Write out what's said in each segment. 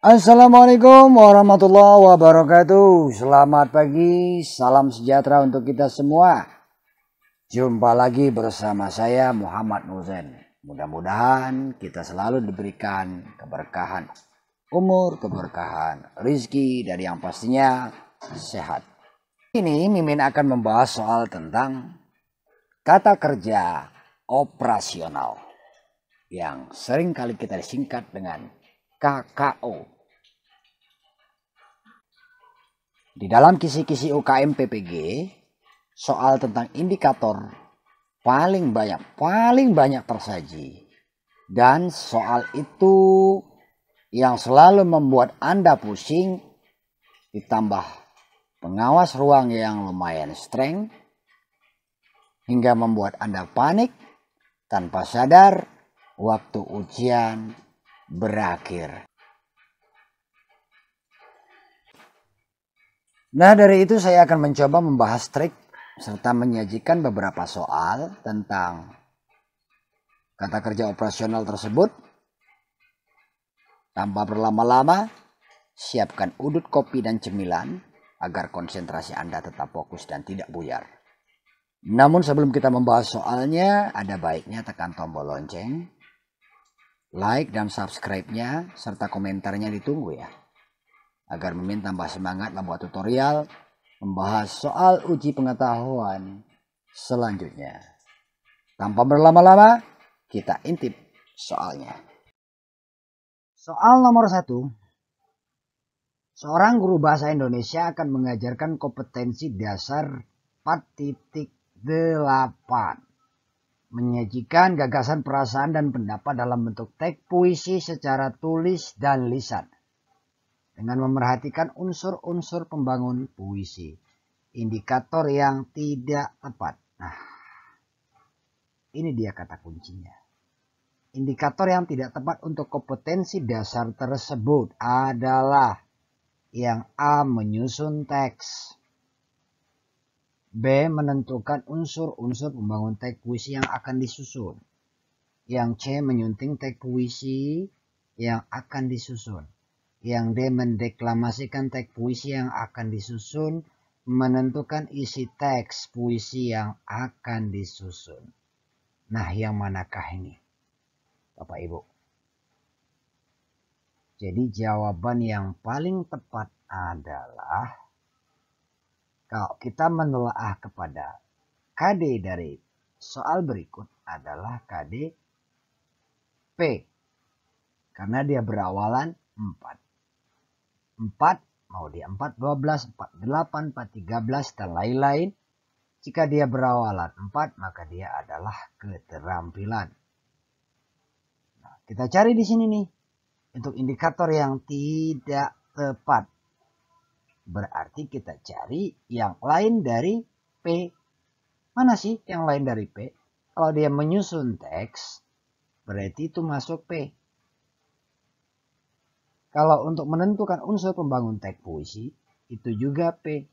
Assalamualaikum warahmatullahi wabarakatuh. Selamat pagi, salam sejahtera untuk kita semua. Jumpa lagi bersama saya Muhammad Nurzen. Mudah-mudahan kita selalu diberikan keberkahan umur, keberkahan rizki, dan yang pastinya sehat. Ini Mimin akan membahas soal tentang kata kerja operasional yang sering kali kita disingkat dengan KKO. Di dalam kisi-kisi UKM PPG, soal tentang indikator paling banyak tersaji. Dan soal itu yang selalu membuat Anda pusing, ditambah pengawas ruang yang lumayan streng, hingga membuat Anda panik tanpa sadar waktu ujian berakhir. Nah, dari itu saya akan mencoba membahas trik serta menyajikan beberapa soal tentang kata kerja operasional tersebut. Tanpa berlama-lama, siapkan udut kopi dan cemilan agar konsentrasi Anda tetap fokus dan tidak buyar. Namun sebelum kita membahas soalnya, ada baiknya tekan tombol lonceng, like dan subscribe-nya, serta komentarnya ditunggu ya. Agar Mimin tambah semangat membuat tutorial membahas soal uji pengetahuan selanjutnya. Tanpa berlama-lama, kita intip soalnya. Soal nomor 1. Seorang guru bahasa Indonesia akan mengajarkan kompetensi dasar 4.8. Menyajikan gagasan, perasaan, dan pendapat dalam bentuk teks puisi secara tulis dan lisan. Dengan memerhatikan unsur-unsur pembangun puisi. Indikator yang tidak tepat. Nah, ini dia kata kuncinya. Indikator yang tidak tepat untuk kompetensi dasar tersebut adalah yang A. Menyusun teks. B. Menentukan unsur-unsur pembangun teks puisi yang akan disusun. Yang C. Menyunting teks puisi yang akan disusun. Yang D. Mendeklamasikan teks puisi yang akan disusun, menentukan isi teks puisi yang akan disusun. Nah, yang manakah ini, Bapak Ibu? Jadi jawaban yang paling tepat adalah, kalau kita menelaah kepada KD dari soal berikut adalah KD P. Karena dia berawalan 4. 4, mau dia 4, 12, 4, 8, 4, 13, dan lain-lain. Jika dia berawalan 4, maka dia adalah keterampilan. Nah, kita cari di sini nih, untuk indikator yang tidak tepat. Berarti kita cari yang lain dari P. Mana sih yang lain dari P? Kalau dia menyusun teks, berarti itu masuk P. Kalau untuk menentukan unsur pembangun teks puisi, itu juga P.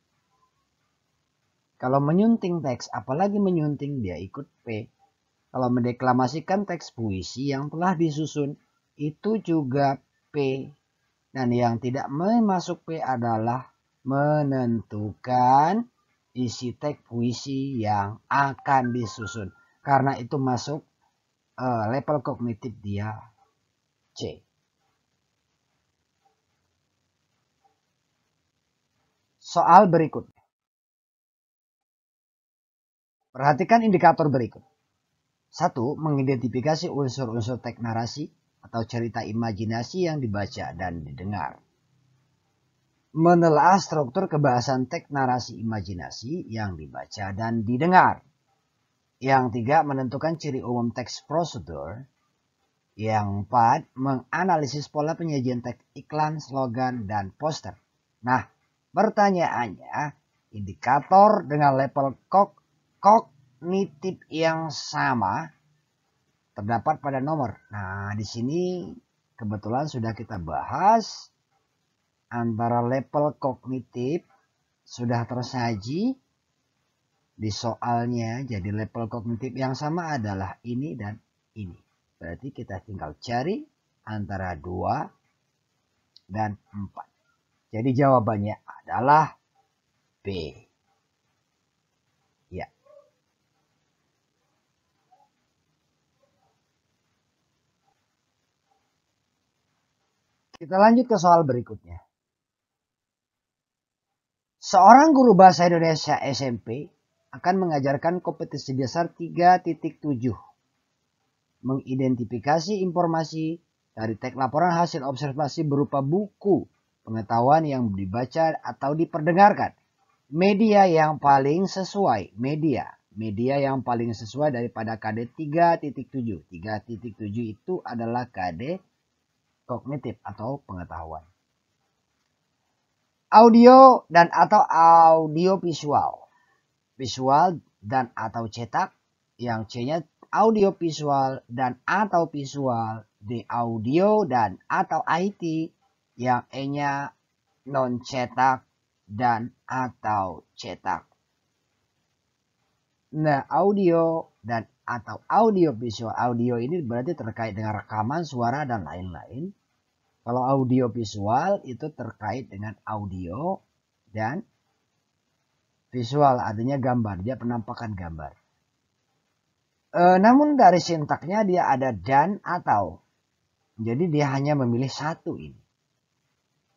Kalau menyunting teks, apalagi menyunting, dia ikut P. Kalau mendeklamasikan teks puisi yang telah disusun, itu juga P. Dan yang tidak masuk P adalah menentukan isi teks puisi yang akan disusun. Karena itu masuk level kognitif dia C. Soal berikut. Perhatikan indikator berikut. 1. Mengidentifikasi unsur-unsur teks narasi atau cerita imajinasi yang dibaca dan didengar. Menelaah struktur kebahasan teks narasi imajinasi yang dibaca dan didengar. Yang 3. Menentukan ciri umum teks prosedur. Yang 4. Menganalisis pola penyajian teks iklan, slogan, dan poster. Nah, pertanyaannya, indikator dengan level kognitif yang sama terdapat pada nomor. Nah, di sini kebetulan sudah kita bahas antara level kognitif sudah tersaji di soalnya. Jadi level kognitif yang sama adalah ini dan ini. Berarti kita tinggal cari antara dua dan 4. Jadi jawabannya adalah B. Ya. Kita lanjut ke soal berikutnya. Seorang guru bahasa Indonesia SMP akan mengajarkan kompetensi dasar 3.7. Mengidentifikasi informasi dari teks laporan hasil observasi berupa buku pengetahuan yang dibaca atau diperdengarkan. Media yang paling sesuai. Media yang paling sesuai daripada KD 3.7. 3.7 itu adalah KD kognitif atau pengetahuan. Audio dan atau audio visual. Visual dan atau cetak. Yang C-nya audio visual dan atau visual. D audio dan atau IT. Yang E-nya non cetak dan atau cetak. Nah, audio dan atau audio visual. Audio ini berarti terkait dengan rekaman suara dan lain-lain. Kalau audio visual itu terkait dengan audio dan visual, artinya gambar, dia penampakan gambar. Namun dari sintaknya dia ada dan atau. Jadi dia hanya memilih satu ini.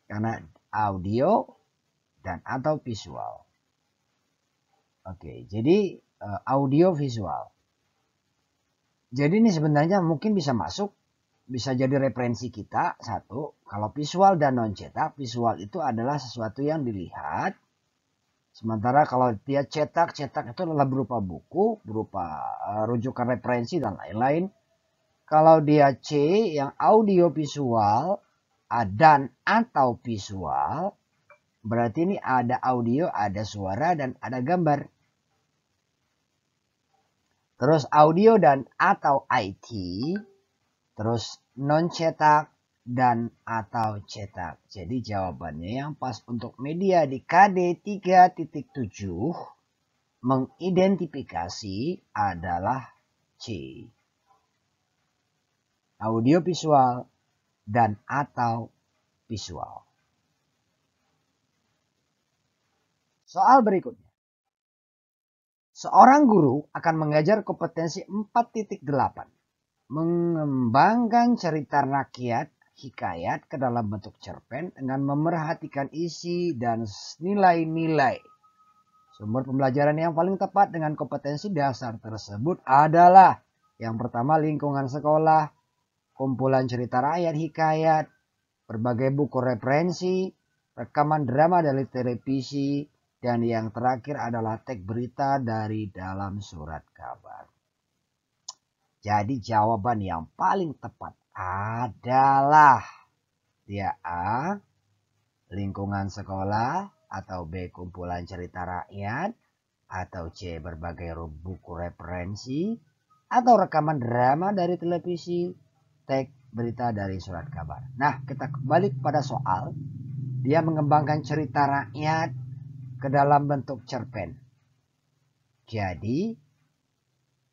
Karena audio dan atau visual. Oke, jadi audio visual. Jadi ini sebenarnya mungkin bisa masuk. Bisa jadi referensi kita. Satu, kalau visual dan non cetak, visual itu adalah sesuatu yang dilihat. Sementara kalau dia cetak itu adalah berupa buku, berupa rujukan referensi dan lain-lain. Kalau dia C yang audio visual dan atau visual, berarti ini ada audio, ada suara dan ada gambar. Terus audio dan atau IT. Terus non cetak dan atau cetak. Jadi jawabannya yang pas untuk media di KD 3.7 mengidentifikasi adalah C. Audio visual dan atau visual. Soal berikutnya. Seorang guru akan mengajar kompetensi 4.8. Mengembangkan cerita rakyat hikayat ke dalam bentuk cerpen dengan memerhatikan isi dan nilai-nilai. Sumber pembelajaran yang paling tepat dengan kompetensi dasar tersebut adalah yang pertama lingkungan sekolah, kumpulan cerita rakyat hikayat, berbagai buku referensi, rekaman drama dari televisi, dan yang terakhir adalah teks berita dari dalam surat kabar. Jadi jawaban yang paling tepat adalah dia A, lingkungan sekolah, atau B, kumpulan cerita rakyat, atau C, berbagai buku referensi, atau rekaman drama dari televisi, teks berita dari surat kabar. Nah, kita kembali kepada soal. Dia mengembangkan cerita rakyat ke dalam bentuk cerpen. Jadi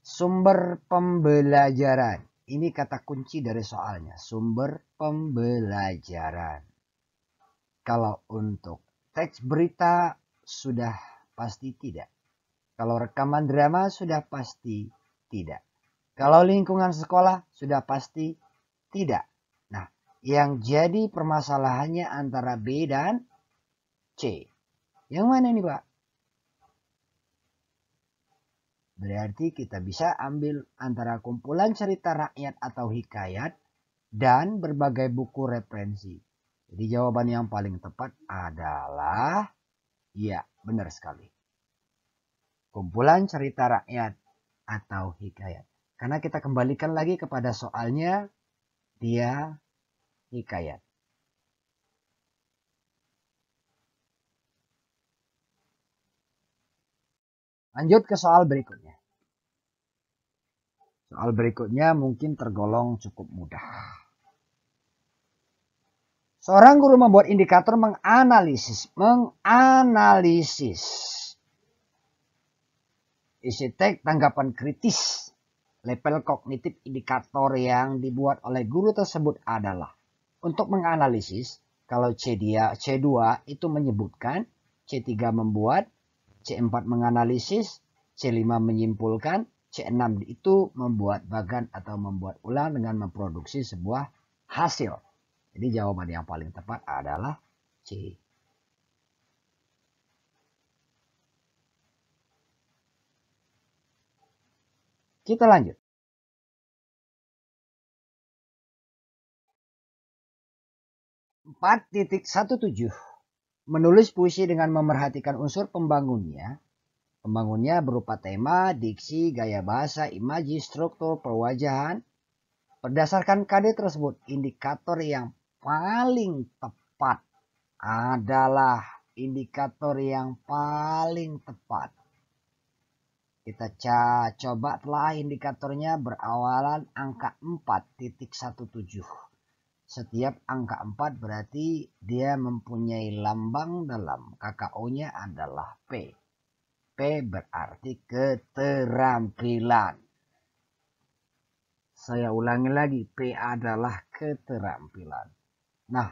sumber pembelajaran. Ini kata kunci dari soalnya. Sumber pembelajaran. Kalau untuk teks berita sudah pasti tidak. Kalau rekaman drama sudah pasti tidak. Kalau lingkungan sekolah sudah pasti tidak. Nah, yang jadi permasalahannya antara B dan C. Yang mana ini, Pak? Berarti kita bisa ambil antara kumpulan cerita rakyat atau hikayat dan berbagai buku referensi. Jadi jawaban yang paling tepat adalah ya, benar sekali. Kumpulan cerita rakyat atau hikayat. Karena kita kembalikan lagi kepada soalnya, dia hikayat. Lanjut ke soal berikutnya. Soal berikutnya mungkin tergolong cukup mudah. Seorang guru membuat indikator menganalisis isi teks tanggapan kritis. Level kognitif indikator yang dibuat oleh guru tersebut adalah untuk menganalisis Kalau C2 itu menyebutkan, C3 membuat, C4 menganalisis, C5 menyimpulkan, C6 itu membuat bagan atau membuat ulang dengan memproduksi sebuah hasil. Jadi jawaban yang paling tepat adalah C. Kita lanjut. 4.17. Menulis puisi dengan memerhatikan unsur pembangunnya. Pembangunnya berupa tema, diksi, gaya bahasa, imaji, struktur, perwajahan. Berdasarkan KD tersebut, indikator yang paling tepat adalah indikator yang paling tepat. Kita coba telah indikatornya berawalan angka 4.17. Setiap angka 4 berarti dia mempunyai lambang dalam KKO-nya adalah P. P berarti keterampilan. Saya ulangi lagi, P adalah keterampilan. Nah,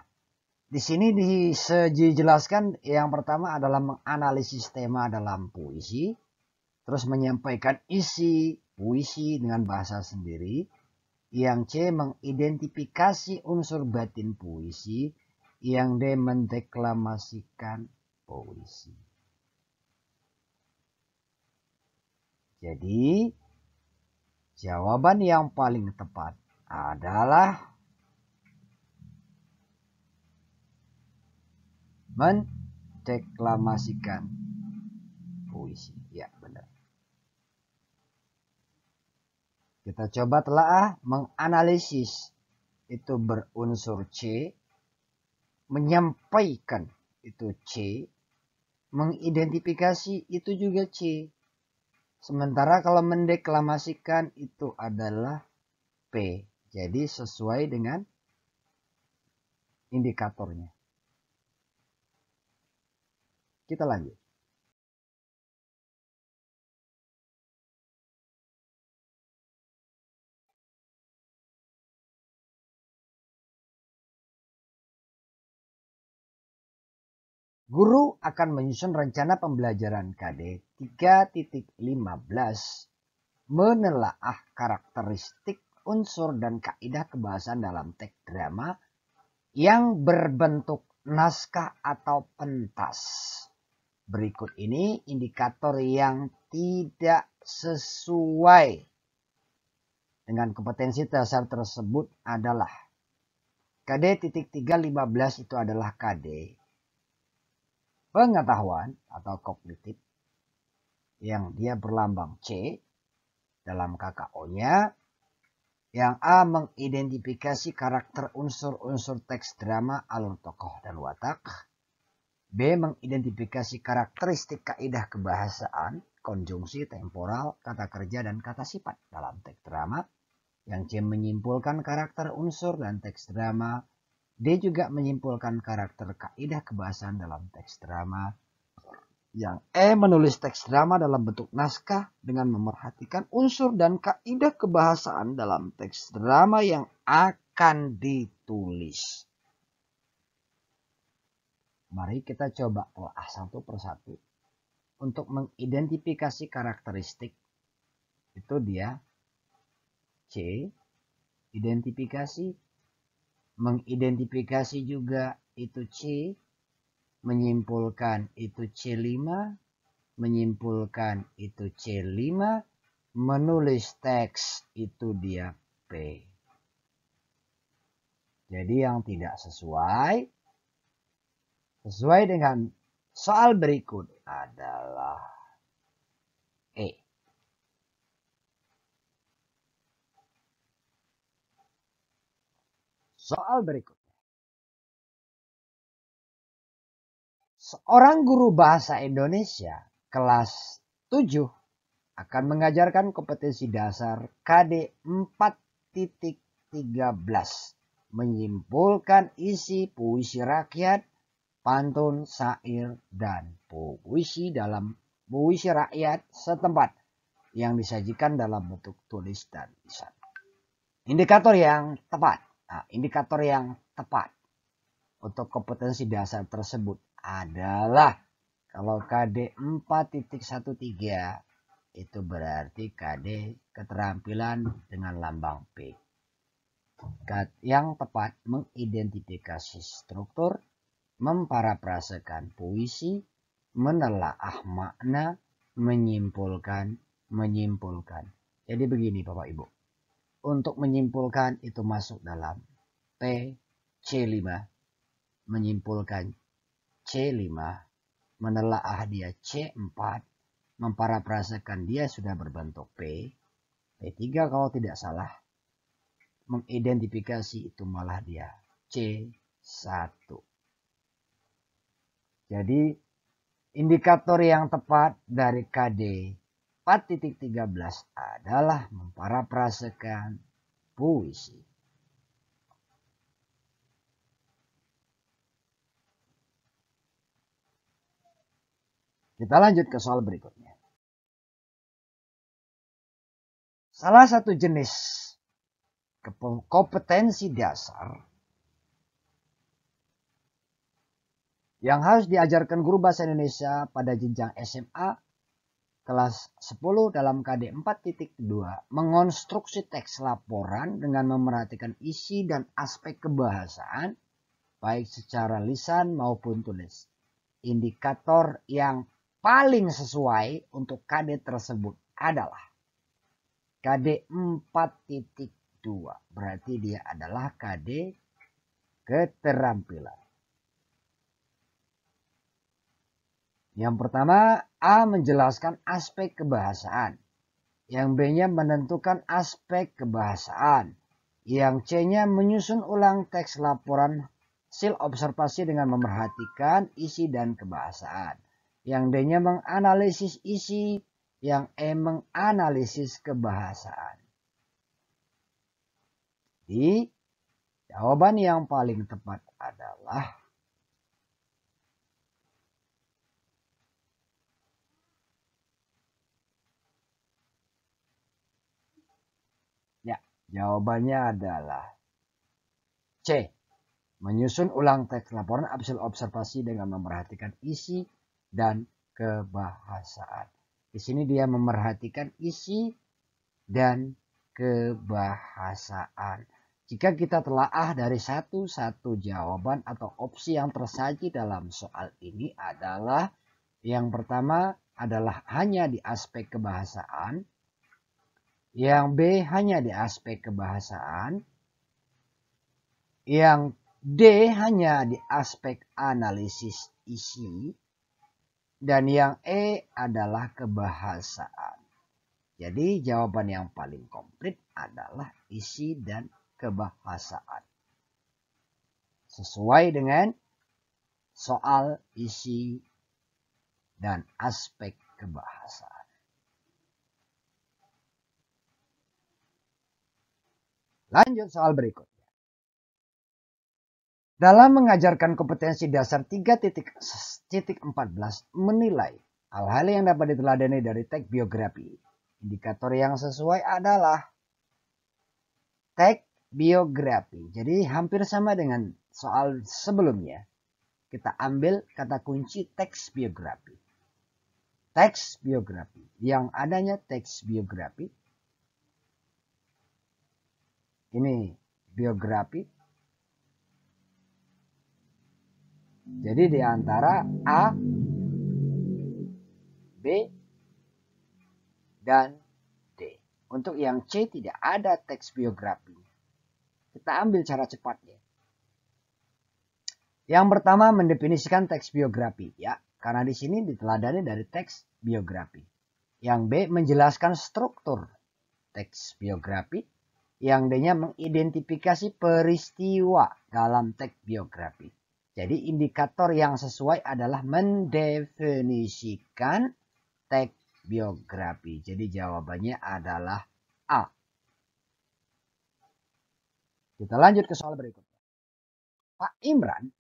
di sini dijelaskan yang pertama adalah menganalisis tema dalam puisi, terus menyampaikan isi puisi dengan bahasa sendiri. Yang C mengidentifikasi unsur batin puisi. Yang D mendeklamasikan puisi. Jadi jawaban yang paling tepat adalah mendeklamasikan puisi. Ya, benar. Kita coba telah menganalisis, itu berunsur C, menyampaikan itu C, mengidentifikasi itu juga C. Sementara kalau mendeklamasikan itu adalah P. Jadi sesuai dengan indikatornya. Kita lanjut. Guru akan menyusun rencana pembelajaran KD 3.15 menelaah karakteristik unsur dan kaidah kebahasaan dalam teks drama yang berbentuk naskah atau pentas. Berikut ini indikator yang tidak sesuai dengan kompetensi dasar tersebut adalah KD 3.15 itu adalah KD pengetahuan atau kognitif yang dia berlambang C dalam KKO-nya. Yang A mengidentifikasi karakter unsur-unsur teks drama, alur tokoh dan watak. B mengidentifikasi karakteristik kaidah kebahasaan, konjungsi, temporal, kata kerja dan kata sifat dalam teks drama. Yang C menyimpulkan karakter unsur dan teks drama. D juga menyimpulkan karakter kaidah kebahasaan dalam teks drama. Yang E menulis teks drama dalam bentuk naskah dengan memerhatikan unsur dan kaidah kebahasaan dalam teks drama yang akan ditulis. Mari kita coba telah satu persatu. Untuk mengidentifikasi karakteristik itu dia C, identifikasi. Mengidentifikasi juga itu C, menyimpulkan itu C5, menyimpulkan itu C5, menulis teks itu dia P. Jadi yang tidak sesuai dengan soal berikut adalah E. Soal berikut. Seorang guru bahasa Indonesia kelas 7 akan mengajarkan kompetensi dasar KD 4.13. Menyimpulkan isi puisi rakyat, pantun, syair, dan puisi dalam puisi rakyat setempat yang disajikan dalam bentuk tulis dan lisan. Indikator yang tepat. Nah, indikator yang tepat. untuk kompetensi dasar tersebut adalah kalau KD 4.13 itu berarti KD keterampilan dengan lambang P. Yang tepat mengidentifikasi struktur, memparafrasekan puisi, menelaah makna, menyimpulkan. Jadi begini Bapak Ibu. Untuk menyimpulkan itu masuk dalam P C5. Menyimpulkan C5. Menelaah dia C4. Memparafrasekan dia sudah berbentuk P. P3 kalau tidak salah. Mengidentifikasi itu malah dia C1. Jadi indikator yang tepat dari KD 4.13 adalah memparafrasekan puisi. Kita lanjut ke soal berikutnya. Salah satu jenis kompetensi dasar yang harus diajarkan guru bahasa Indonesia pada jenjang SMA kelas 10 dalam KD 4.2 mengonstruksi teks laporan dengan memerhatikan isi dan aspek kebahasaan baik secara lisan maupun tulis. Indikator yang paling sesuai untuk KD tersebut adalah KD 4.2. Berarti dia adalah KD keterampilan. Yang pertama, A menjelaskan aspek kebahasaan. Yang B-nya menentukan aspek kebahasaan. Yang C-nya menyusun ulang teks laporan hasil observasi dengan memerhatikan isi dan kebahasaan. Yang D-nya menganalisis isi. Yang E menganalisis kebahasaan. Jadi, jawaban yang paling tepat adalah jawabannya adalah C. Menyusun ulang teks laporan hasil observasi dengan memerhatikan isi dan kebahasaan. Di sini dia memerhatikan isi dan kebahasaan. Jika kita telaah dari satu-satu jawaban atau opsi yang tersaji dalam soal ini adalah yang pertama adalah hanya di aspek kebahasaan. Yang B hanya di aspek kebahasaan. Yang D hanya di aspek analisis isi. Dan yang E adalah kebahasaan. Jadi jawaban yang paling komplit adalah isi dan kebahasaan. Sesuai dengan soal isi dan aspek kebahasaan. Lanjut soal berikutnya. Dalam mengajarkan kompetensi dasar 3.14 menilai hal-hal yang dapat diteladani dari teks biografi. Indikator yang sesuai adalah teks biografi. Jadi hampir sama dengan soal sebelumnya. Kita ambil kata kunci teks biografi. Teks biografi. Yang adanya teks biografi. Ini biografi. Jadi di antara A, B, dan D. Untuk yang C tidak ada teks biografi. Kita ambil cara cepatnya. Yang pertama mendefinisikan teks biografi. Ya, karena di sini diteladani dari teks biografi. Yang B menjelaskan struktur teks biografi. Yang D-nya mengidentifikasi peristiwa dalam teks biografi. Jadi indikator yang sesuai adalah mendefinisikan teks biografi. Jadi jawabannya adalah A. Kita lanjut ke soal berikutnya. Pak Imran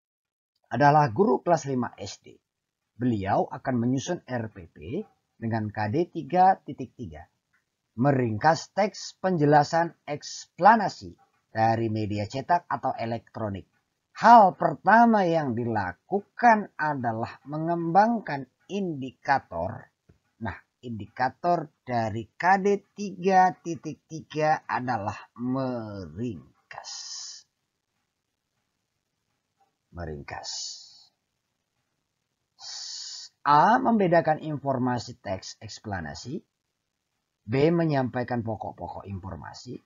adalah guru kelas 5 SD. Beliau akan menyusun RPP dengan KD 3.3. Meringkas teks penjelasan eksplanasi dari media cetak atau elektronik. hal pertama yang dilakukan adalah mengembangkan indikator. Nah, indikator dari KD 3.3 adalah meringkas. A. Membedakan informasi teks eksplanasi. B. Menyampaikan pokok-pokok informasi.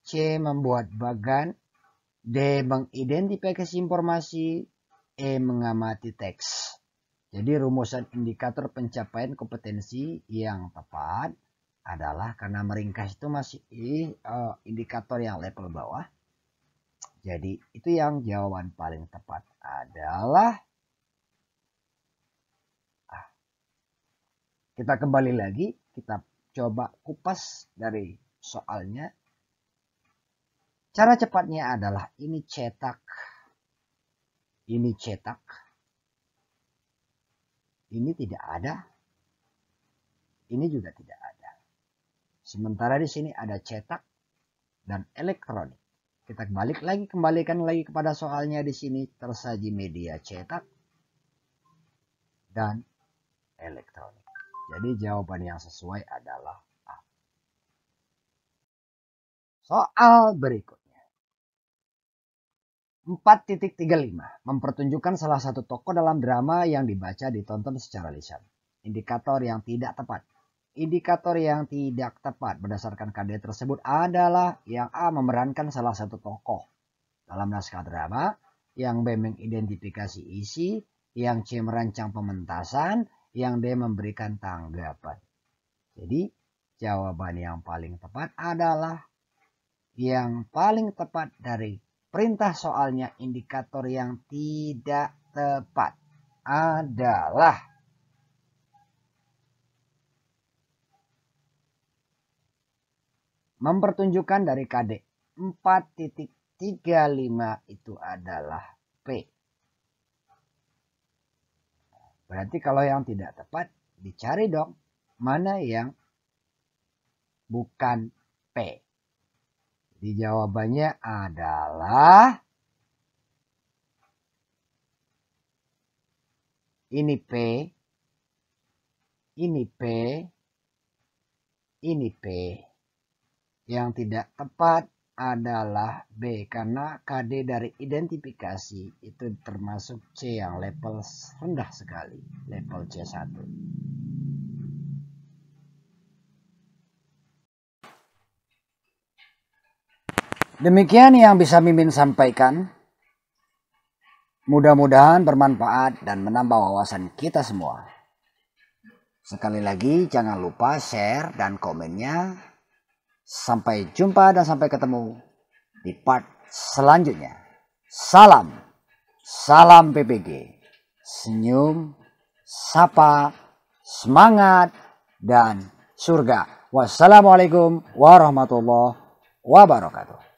C. Membuat bagan. D. Mengidentifikasi informasi. E. Mengamati teks. Jadi rumusan indikator pencapaian kompetensi yang tepat adalah karena meringkas itu masih indikator yang level bawah. Jadi itu yang jawaban paling tepat adalah kita kembali lagi, kita coba kupas dari soalnya. Cara cepatnya adalah ini cetak, ini cetak, ini tidak ada, ini juga tidak ada. Sementara di sini ada cetak dan elektronik. Kita kembalikan lagi kepada soalnya di sini tersaji media cetak dan elektronik. Jadi jawaban yang sesuai adalah A. Soal berikutnya. 4.35 mempertunjukkan salah satu tokoh dalam drama yang dibaca ditonton secara lisan. Indikator yang tidak tepat. Indikator yang tidak tepat berdasarkan KD tersebut adalah yang A. Memerankan salah satu tokoh dalam naskah drama, yang B. Mengidentifikasi isi, yang C. Merancang pementasan, yang D. Memberikan tanggapan. Jadi jawaban yang paling tepat adalah yang paling tepat dari perintah soalnya. Indikator yang tidak tepat adalah mempertunjukkan dari KD 4.35 itu adalah P. Berarti kalau yang tidak tepat dicari dong mana yang bukan P. Jadi jawabannya adalah ini P, ini P, ini P. Yang tidak tepat adalah B, karena KD dari identifikasi itu termasuk C yang level rendah sekali, level C1. Demikian yang bisa Mimin sampaikan. Mudah-mudahan bermanfaat dan menambah wawasan kita semua. Sekali lagi jangan lupa share dan komennya. Sampai jumpa dan sampai ketemu di part selanjutnya. Salam PPG. Senyum, sapa, semangat, dan surga. Wassalamualaikum warahmatullahi wabarakatuh.